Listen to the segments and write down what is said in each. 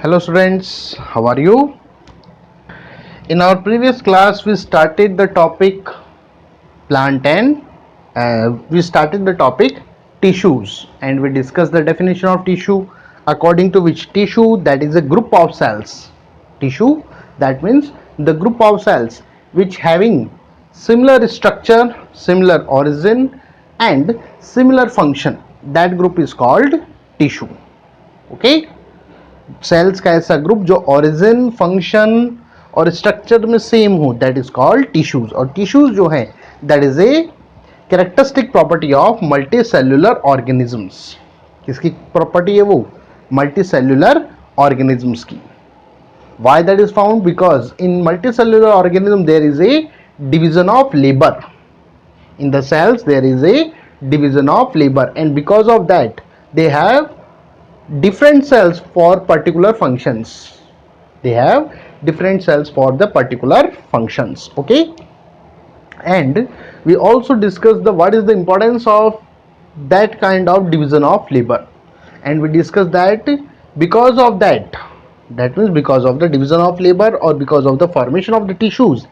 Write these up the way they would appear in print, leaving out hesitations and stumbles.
Hello students, how are you? In our previous class we started the topic plant and we started the topic tissues and we discussed the definition of tissue, according to which tissue, that is a group of cells. Tissue, that means the group of cells which having similar structure, similar origin and similar function, that group is called tissue. Okay, cells का ऐसा group जो origin, function और structure में same हो, that is called tissues. और tissues जो है that is a characteristic property of multi cellular organisms. किसकी प्रॉपर्टी है वो? मल्टी सेल्यूलर ऑर्गेनिजम्स की. Why that is found? Because in multi cellular organism there is a division of labour. in the cells there is a division of labor, and because of that they have different cells for particular functions. They have different cells for the particular functions. Okay, and we also discussed the what is the importance of that kind of division of labor, and we discussed that because of that means because of the division of labor or because of the formation of the tissues,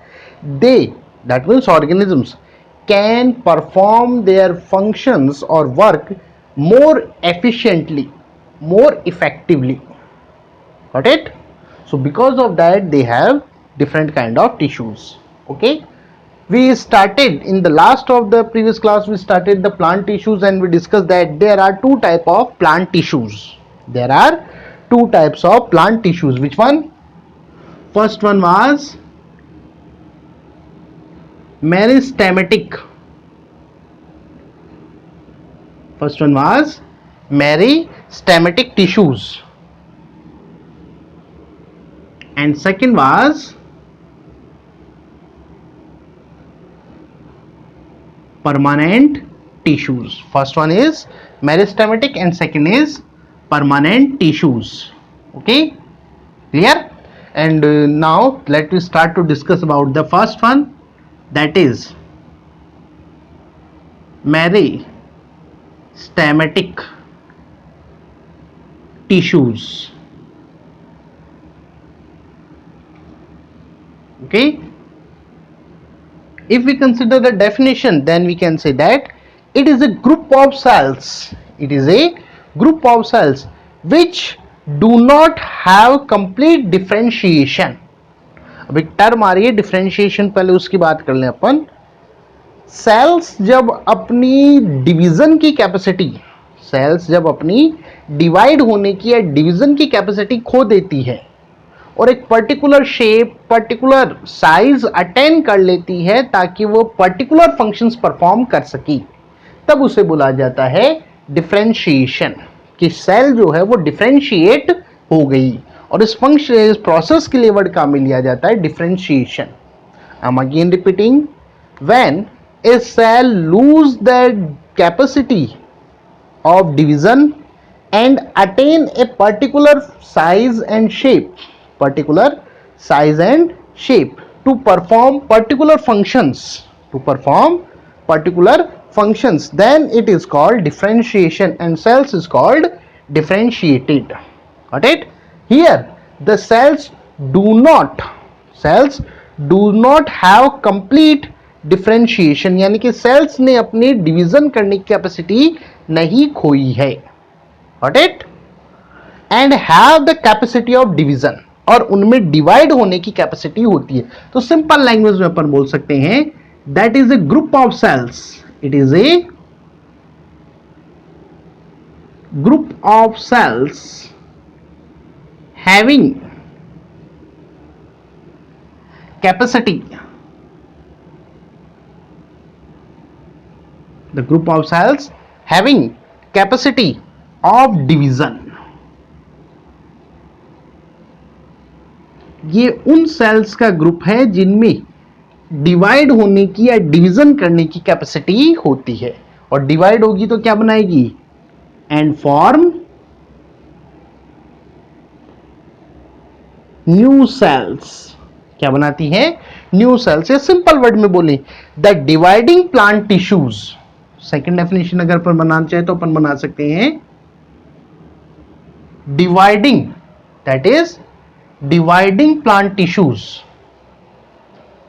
they, that means organisms, can perform their functions or work more efficiently, more effectively. Got it? So because of that they have different kind of tissues. Okay, we started in the last of the previous class, we started the plant tissues and we discussed that there are two type of plant tissues. There are two types of plant tissues. Which one? First one was meristematic. First one was meristematic tissues, and second was permanent tissues. First one is meristematic and second is permanent tissues. Okay, clear? And now let me start to discuss about the first one, that is meristematic tissues. Okay, if we consider the definition, then we can say that it is a group of cells. It is a group of cells which do not have complete differentiation. अब एक term आ रही है differentiation, पहले उसकी बात कर लें अपन. Sales जब अपनी डिवीजन की कैपेसिटी, सेल्स जब अपनी डिवाइड होने की या डिवीजन की कैपेसिटी खो देती है और एक particular shape, particular size attain कर लेती है ताकि वो पर्टिकुलर फंक्शंस परफॉर्म कर सकी, तब उसे बोला जाता है डिफरेंशिएशन. कि सेल जो है वो डिफरेंशिएट हो गई, और इस फंक्शन, इस प्रोसेस के लिए वर्ड काम में लिया जाता है differentiation. I am again repeating, when a cell lose the capacity of division and attain a particular size and shape, particular size and shape to perform particular functions, then it is called differentiation and cells is called differentiated. Got it? Here the cells do not have complete differentiation, यानी कि sales ने अपनी division करने की capacity नहीं खोई है. Got it? And have the capacity of division, और उनमें डिवाइड होने की कैपेसिटी होती है. तो सिंपल लैंग्वेज में अपन बोल सकते हैं that is a group of cells. It is a group of cells having capacity, the group of cells having capacity of division. ये उन सेल्स का ग्रुप है जिनमें डिवाइड होने की या डिवीजन करने की कैपेसिटी होती है, और डिवाइड होगी तो क्या बनाएगी? And form new sales. क्या बनाती है? New sales. या सिंपल वर्ड में बोले, the dividing plant tissues. Second definition अगर अपन बनाना चाहे तो अपन बना सकते हैं dividing that is dividing plant tissues.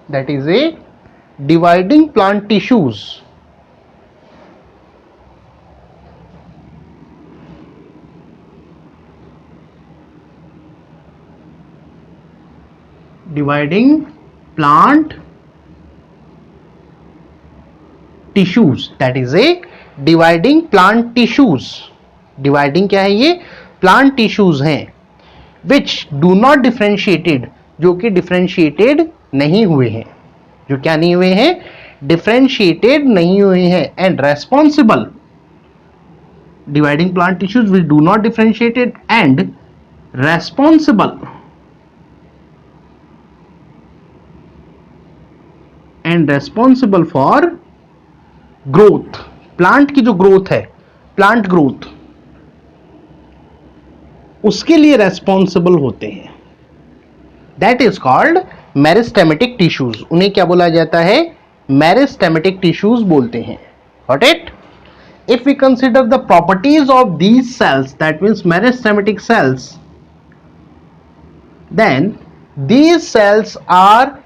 That is a dividing plant tissues. Dividing plant tissues, that is a dividing plant tissues. Dividing क्या है? ये plant tissues हैं which do not differentiated, जो कि differentiated नहीं हुए हैं, जो क्या नहीं हुए हैं? differentiated नहीं हुए हैं, and responsible, dividing plant tissues which do not differentiated and responsible for growth, plant की जो ग्रोथ है, प्लांट ग्रोथ, उसके लिए रेस्पॉन्सिबल होते हैं. That is called meristematic tissues. उन्हें क्या बोला जाता है? मेरिस्टेमेटिक टिश्यूज बोलते हैं. Got it? If we consider the properties of these cells, that means meristematic cells, then these cells are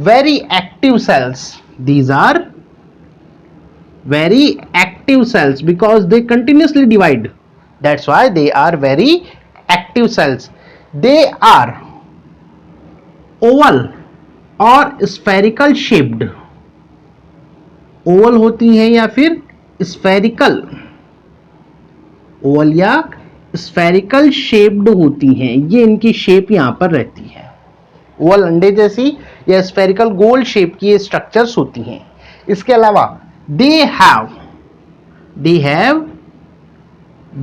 very active cells. These are very active cells because they continuously divide. That's why they are very active cells. They are oval or spherical shaped. Oval होती हैं या फिर spherical, Oval या spherical shaped होती हैं. ये इनकी shape यहां पर रहती है. ओवल अंडे जैसी या स्फेरिकल गोल शेप की ये स्ट्रक्चर्स होती हैं. इसके अलावा दे हैव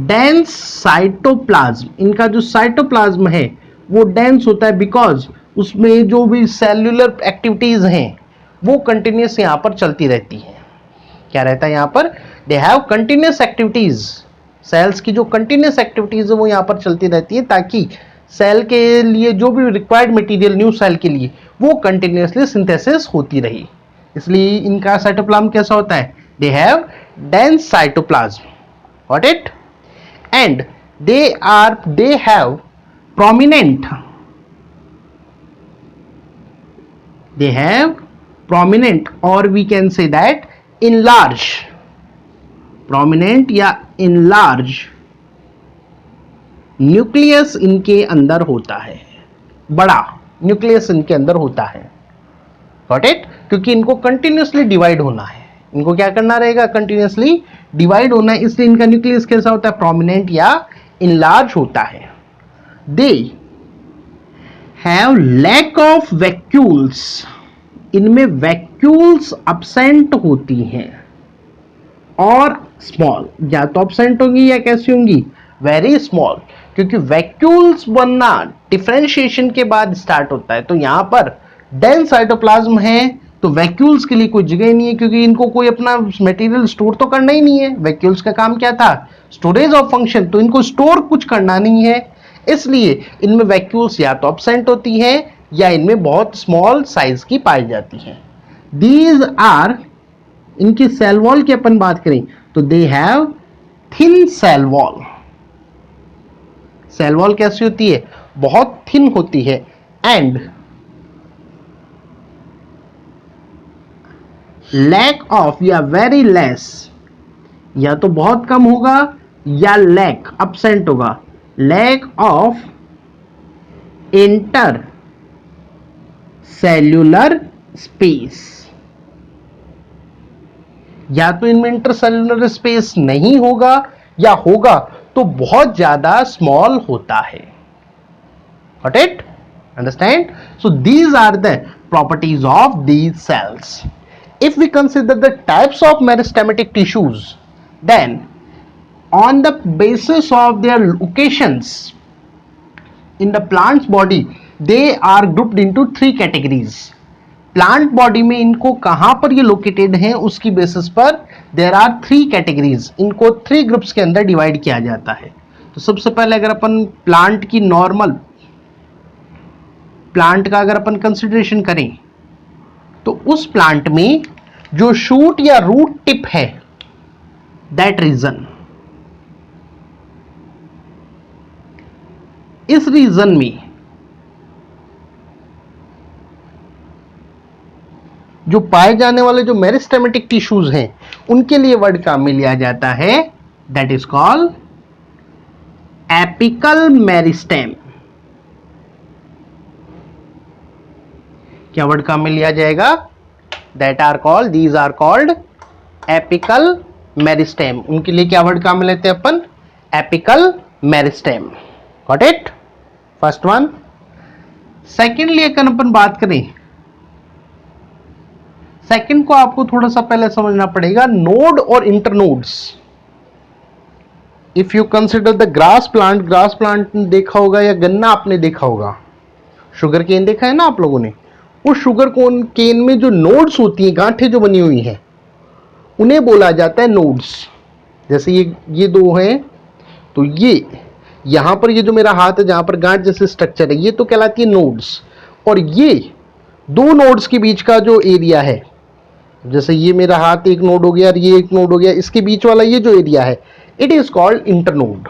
डेंस साइटोप्लाज्म. इनका जो साइटोप्लाज्म है वो डेंस होता है बिकॉज उसमें जो भी सेल्यूलर एक्टिविटीज हैं वो कंटिन्यूस यहां पर चलती रहती है. क्या रहता है यहां पर? They have continuous activities. Cells की जो कंटिन्यूस एक्टिविटीज है वो यहां पर चलती रहती है ताकि सेल के लिए जो भी रिक्वायर्ड मटेरियल न्यू सेल के लिए वो कंटिन्यूसली सिंथेसिस होती रही. इसलिए इनका साइटोप्लाज्म कैसा होता है? They have dense cytoplasm. Got it? And they have prominent, they have prominent or we can say that enlarge, prominent या enlarge न्यूक्लियस इनके अंदर होता है. बड़ा न्यूक्लियस इनके अंदर होता है. Got it? क्योंकि इनको कंटिन्यूसली डिवाइड होना है. इनको क्या करना रहेगा? कंटिन्यूसली डिवाइड होना है. इसलिए इनका न्यूक्लियस कैसा होता है? प्रोमिनेंट या इनलार्ज होता है. They have lack of vacuoles. इनमें वैक्यूल्स अब्सेंट होती हैं. और स्मॉल, या तो अब्सेंट होंगी या कैसी होंगी? Very small. क्योंकि वैक्यूल्स बनना डिफरेंशिएशन के बाद स्टार्ट होता है. तो यहां पर डेंस साइटोप्लाज्म है तो वैक्यूल्स के लिए कोई जगह नहीं है, क्योंकि इनको कोई अपना मटेरियल स्टोर तो करना ही नहीं है. वैक्यूल्स का काम क्या था? Storage of function. तो इनको स्टोर कुछ करना नहीं है, इसलिए इनमें वैक्यूल्स या तो अब्सेंट होती है या इनमें बहुत स्मॉल साइज की पाई जाती है. दीज आर, इनकी सेल वॉल की अपन बात करें तो they have thin cell wall. Cell wall कैसी होती है? बहुत थिन होती है. एंड लैक ऑफ या वेरी लेस, या तो बहुत कम होगा या लैक अब्सेंट होगा. Lack of inter cellular space, या तो इनमें इंटरसेल्यूलर स्पेस नहीं होगा या होगा तो बहुत ज्यादा स्मॉल होता है. Got it? Understand? So these are the properties of these cells. If we consider the types of meristematic tissues, then on the basis of their locations in the plant's body, they are grouped into 3 categories. Plant body में इनको कहां पर ये located हैं उसकी basis पर there are 3 categories. इनको 3 groups के अंदर डिवाइड किया जाता है. तो सबसे पहले अगर अपन प्लांट की नॉर्मल प्लांट का अगर अपन कंसिडरेशन करें तो उस प्लांट में जो शूट या रूट टिप है, दैट रीजन, इस रीजन में जो पाए जाने वाले जो मेरिस्टेमेटिक टिश्यूज हैं उनके लिए वर्ड काम में लिया जाता है, that is called apical meristem. क्या वर्ड काम में लिया जाएगा? That are called, these are called apical meristem. उनके लिए क्या वर्ड काम में लेते हैं अपन? Apical meristem. Got it? First one. Secondly अगर अपन बात करें, सेकेंड को आपको थोड़ा सा पहले समझना पड़ेगा, नोड और internodes. If you consider the grass plant देखा होगा या गन्ना आपने देखा होगा, शुगर केन देखा है ना आप लोगों ने, उस शुगर केन में जो नोड्स होती हैं, गांठें जो बनी हुई हैं, उन्हें बोला जाता है नोड्स। जैसे ये दो हैं, तो ये यहां पर ये जो मेरा हाथ है जहां पर गांठ जैसे स्ट्रक्चर है, ये तो कहलाती है नोड्स। और ये दो नोड्स के बीच का जो एरिया है, जैसे ये मेरा हाथ एक नोड हो गया और ये एक नोड हो गया, इसके बीच वाला ये जो एरिया है, इट इज कॉल्ड इंटरनोड।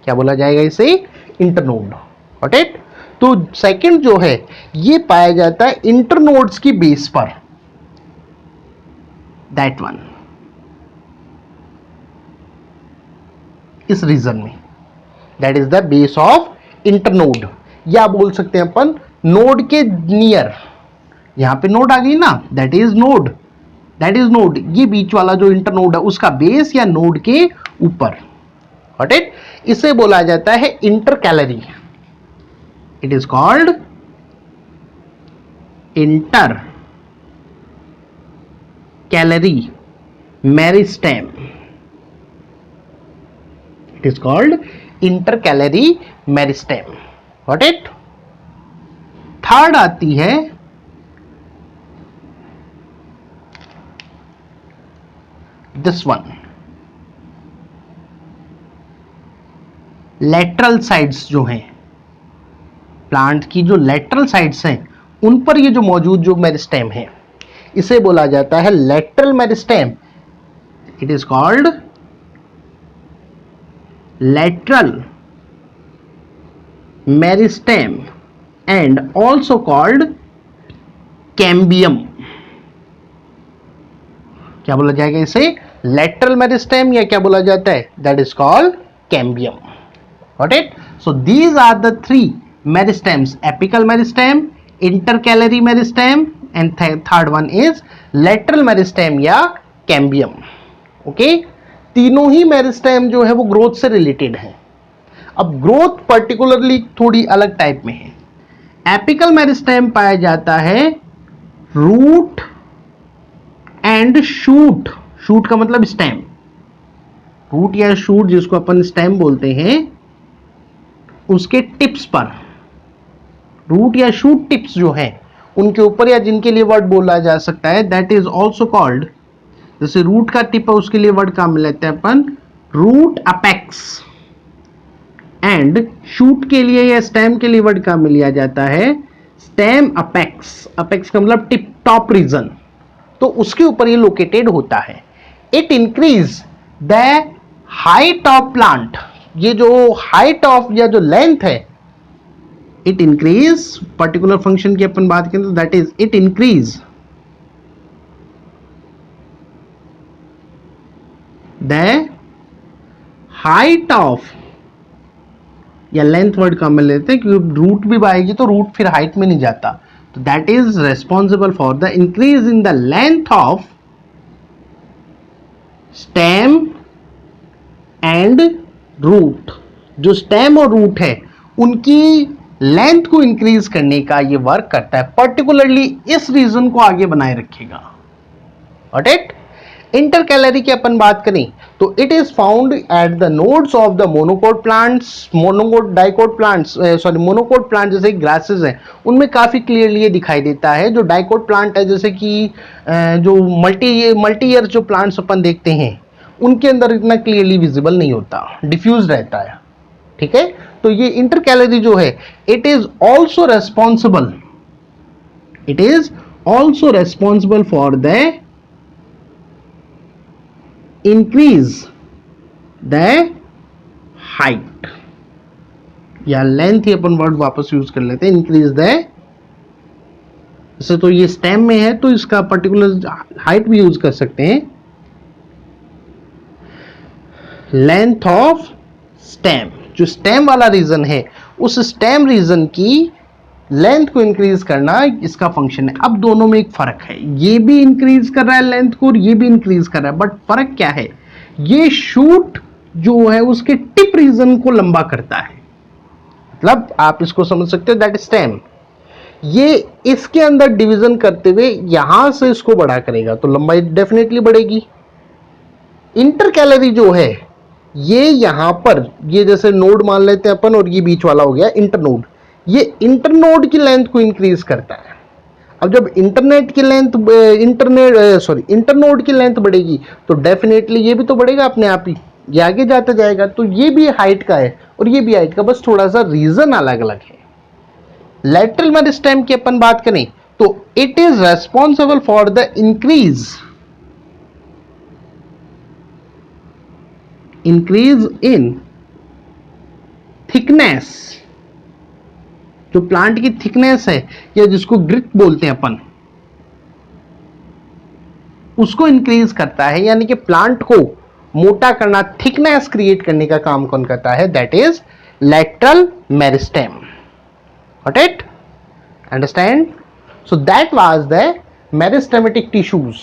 क्या बोला जाएगा इसे? इंटरनोड। Got it? तो सेकंड जो है ये पाया जाता है इंटरनोड्स की बेस पर, दैट वन, इस रीजन में, that is the base of internode. या बोल सकते हैं अपन नोड के नियर, यहां पे नोड आ गई ना, that is node, that is node. ये बीच वाला जो इंटरनोड है उसका बेस या नोड के ऊपर। Got it? इसे बोला जाता है intercalary. It is called inter calorie meristem. It is called intercalary meristem. Got it? Third आती है दिस वन, लेटरल साइड्स जो हैं, प्लांट की जो लेटरल साइड्स हैं उन पर ये जो मौजूद जो मेरिस्टेम है, इसे बोला जाता है lateral meristem. It is called lateral meristem and also called cambium. क्या बोला जाएगा इसे? लेटरल मेरिस्टेम, या क्या बोला जाता है? That is called cambium. Got it? So these are the three meristems, apical meristem, intercalary meristem and third one is lateral meristem या कैम्बियम। ओके? तीनों ही मेरिस्टेम जो है वो ग्रोथ से रिलेटेड है। अब ग्रोथ पर्टिकुलरली थोड़ी अलग टाइप में है। एपिकल मेरिस्टेम पाया जाता है रूट एंड शूट, शूट का मतलब स्टेम, रूट या शूट जिसको अपन स्टेम बोलते हैं, उसके टिप्स पर, रूट या शूट टिप्स जो है उनके ऊपर, या जिनके लिए वर्ड बोला जा सकता है, दैट इज ऑल्सो कॉल्ड, जैसे रूट का टिप है उसके लिए वर्ड काम में लेते हैं अपन रूट अपेक्स, एंड शूट के लिए या स्टेम के लिए वर्ड काम में लिया जाता है स्टेम अपेक्स। अपेक्स का मतलब टिप, टॉप रीजन, तो उसके ऊपर ये लोकेटेड होता है। It increase the height of plant, ये जो हाइट ऑफ या जो लेंथ है, इट इंक्रीज, पर्टिकुलर फंक्शन की अपन बात करें तो that is it increase the height of, या लेंथ वर्ड का मिल लेते हैं क्योंकि रूट भी आएगी तो रूट फिर हाइट में नहीं जाता, तो that is responsible for the increase in the length of stem and root. जो स्टेम और रूट है उनकी लेंथ को इंक्रीज करने का ये वर्क करता है, पर्टिकुलरली इस रीजन को आगे बनाए रखेगा। Got it? इंटरकैलरी की अपन बात करें तो it is found at the nodes of the monocot plants, monocot dicot plants, sorry monocot plant जैसे ग्रासेस हैं उनमें काफी क्लियरली ये दिखाई देता है। जो डाइकोट प्लांट है जैसे कि जो मल्टी ईयर जो प्लांट्स अपन देखते हैं उनके अंदर इतना क्लियरली विजिबल नहीं होता, डिफ्यूज रहता है। ठीक है? तो ये इंटरकैलरी जो है it is also responsible, it is also responsible for the increase the height, या लेंथ ही अपन वर्ड वापस यूज कर लेते हैं, इंक्रीज द, जैसे तो ये स्टेम में है तो इसका पर्टिकुलर हाइट भी यूज कर सकते हैं, लेंथ ऑफ स्टेम, जो स्टेम वाला रीजन है उस स्टेम रीजन की लेंथ को इंक्रीज करना इसका फंक्शन है। अब दोनों में एक फर्क है, ये भी इंक्रीज कर रहा है लेंथ को और ये भी इंक्रीज कर रहा है, बट फर्क क्या है, ये शूट जो है उसके टिप रीजन को लंबा करता है, मतलब आप इसको समझ सकते हो दैट स्टेम, ये इसके अंदर डिवीजन करते हुए यहां से इसको बड़ा करेगा तो लंबाई डेफिनेटली बढ़ेगी। इंटरकैलरी जो है ये यहां पर, ये जैसे नोड मान लेते हैं अपन और ये बीच वाला हो गया इंटरनोड, ये इंटरनोड की लेंथ को इंक्रीज करता है। अब जब इंटरनोड की लेंथ बढ़ेगी तो डेफिनेटली ये भी तो बढ़ेगा अपने आप ही, ये आगे जाता जाएगा, तो ये भी हाइट का है और ये भी हाइट का, बस थोड़ा सा रीजन अलग अलग है। लैटरल मेरिस्टेम की अपन बात करें तो it is responsible for the increase in thickness, जो प्लांट की थिकनेस है या जिसको ग्रिट बोलते हैं अपन, उसको इंक्रीज करता है, यानी कि प्लांट को मोटा करना, थिकनेस क्रिएट करने का काम कौन करता है, that is lateral meristem. Got it? Understand? So that was the meristematic tissues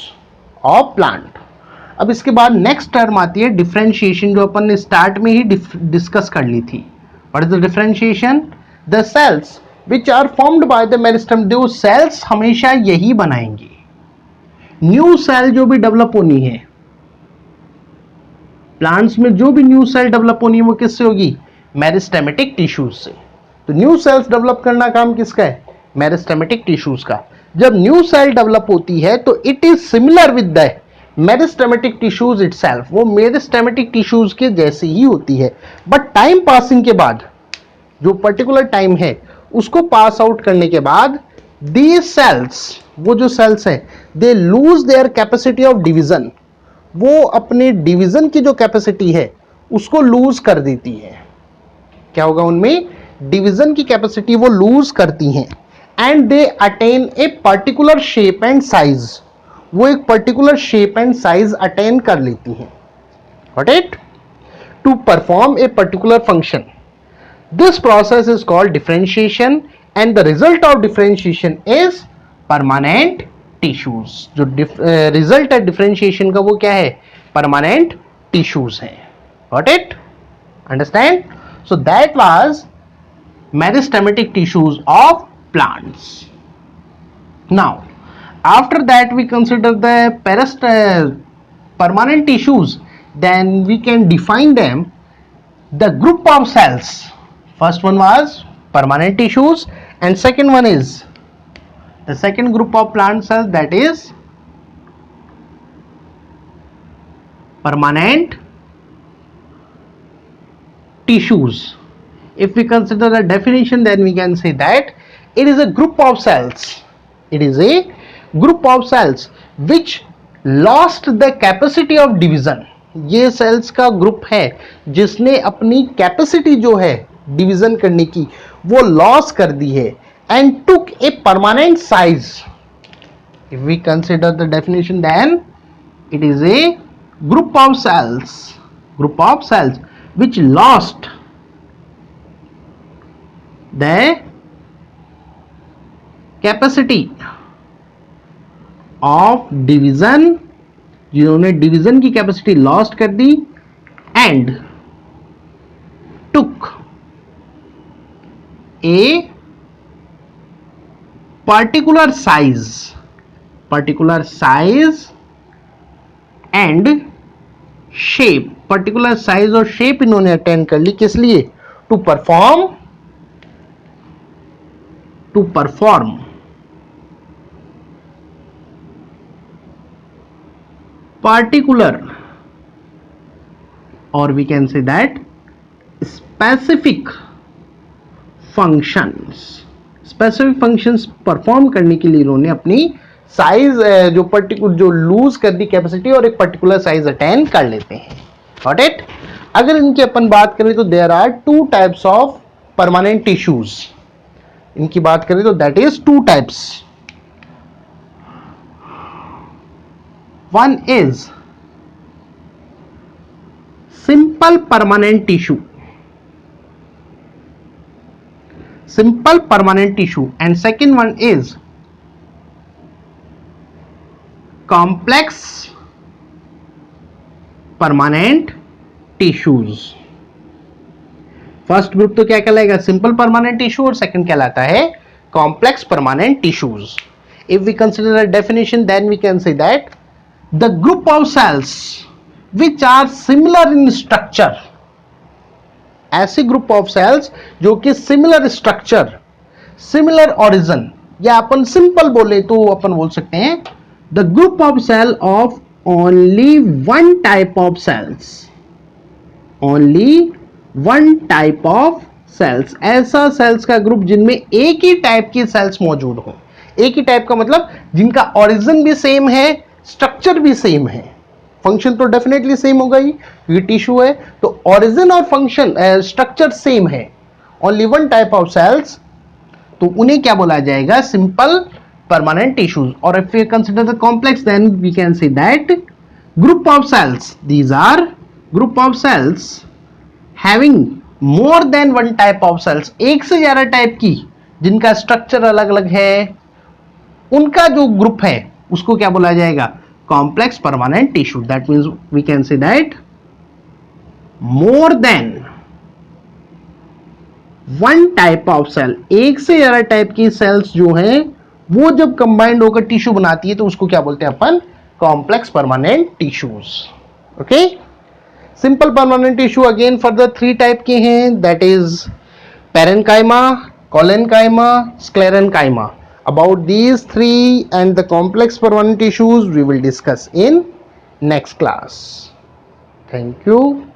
of plant. अब इसके बाद नेक्स्ट टर्म आती है डिफरेंशिएशन, जो अपन ने स्टार्ट में ही डिस्कस कर ली थी। What is the differentiation? The cells which are formed by the meristem, जो सेल्स हमेशा यही बनाएंगे, न्यू सेल जो भी डेवलप होनी है प्लांट्स में, जो भी न्यू सेल डेवलप होनी है वो किससे होगी, मेरिस्टेमेटिक टिश्यूज से। तो न्यू सेल्स डेवलप करना काम किसका है, मेरिस्टेमेटिक टिश्यूज का। जब न्यू सेल डेवलप होती है तो it is similar with the meristematic tissues itself, वो मेरिस्टेमेटिक टिश्यूज के जैसी ही होती है, बट टाइम पासिंग के बाद, जो पर्टिकुलर टाइम है उसको पास आउट करने के बाद, दीज सेल्स, वो जो सेल्स हैं, they lose their capacity of division, वो अपने डिवीजन की जो कैपेसिटी है उसको लूज कर देती है। क्या होगा उनमें, डिवीजन की कैपेसिटी वो लूज करती हैं, and they attain a particular shape and size, वो एक particular shape and size attain कर लेती हैं। Got it? To perform a particular function. This process is called differentiation and the result of differentiation is permanent tissues. जो result है differentiation का वो क्या है, परमानेंट टिश्यूज है। Got it? Understand? So that was meristematic tissues of plants. Now after that we consider the permanent tissues, then we can define them, the group of cells. First one was permanent tissues and second one is the second group of plant cells, that is permanent tissues. If we consider the definition, then we can say that it is a group of cells, it is a group of cells which lost the capacity of division। ये sales का group है जिसने अपनी capacity जो है division करने की वो लॉस कर दी है, and took a permanent size. If we consider the definition, then it is a group of cells which lost the capacity of division, जिन्होंने डिवीजन की कैपेसिटी लॉस्ट कर दी, and took a particular size and shape, particular size और shape इन्होंने attend कर ली, किस लिए, to perform particular, or we can say that specific functions perform करने के लिए इन्होंने अपनी साइज जो पर्टिकुलर, जो लूज कर दी कैपेसिटी और एक पर्टिकुलर साइज अटेन कर लेते हैं। Got it? अगर इनकी अपन बात करें तो there are two types of permanent tissues, इनकी बात करें तो that is two types. One is simple permanent tissue, simple permanent tissue, and second one is complex permanent tissues. First group तो क्या कहलाएगा, सिंपल परमानेंट टिश्यू, और second कहलाता है complex permanent tissues. If we consider a definition then we can say that the group of cells which are similar in structure, ऐसे group of cells जो कि similar structure, similar origin, या अपन simple बोले तो अपन बोल सकते हैं the group of cell of only one type of cells, only one type of cells, ऐसा सेल्स का ग्रुप जिनमें एक ही टाइप की सेल्स मौजूद हो. एक ही टाइप का मतलब जिनका ओरिजिन भी सेम है, स्ट्रक्चर भी सेम है, फंक्शन तो डेफिनेटली सेम होगा ही, ये टिश्यू है तो ओरिजिन और फंक्शन स्ट्रक्चर सेम है, only one type of cells, तो उन्हें क्या बोला जाएगा, सिंपल परमानेंट टिश्यूज. और if we consider the complex then we can say that group of cells, these are group of cells having more than one type of cells, एक से ज्यादा type की जिनका स्ट्रक्चर अलग अलग है, उनका जो ग्रुप है उसको क्या बोला जाएगा, complex permanent tissue. That means we can say that more than one type of cell, एक से ज्यादा टाइप की सेल्स जो हैं वो जब कंबाइंड होकर टिश्यू बनाती है तो उसको क्या बोलते हैं अपन, complex permanent tissues. Okay, simple permanent tissue again further three type के हैं, that is parenchyma, collenchyma, sclerenchyma. About these three and the complex permanent tissues we will discuss in next class. Thank you.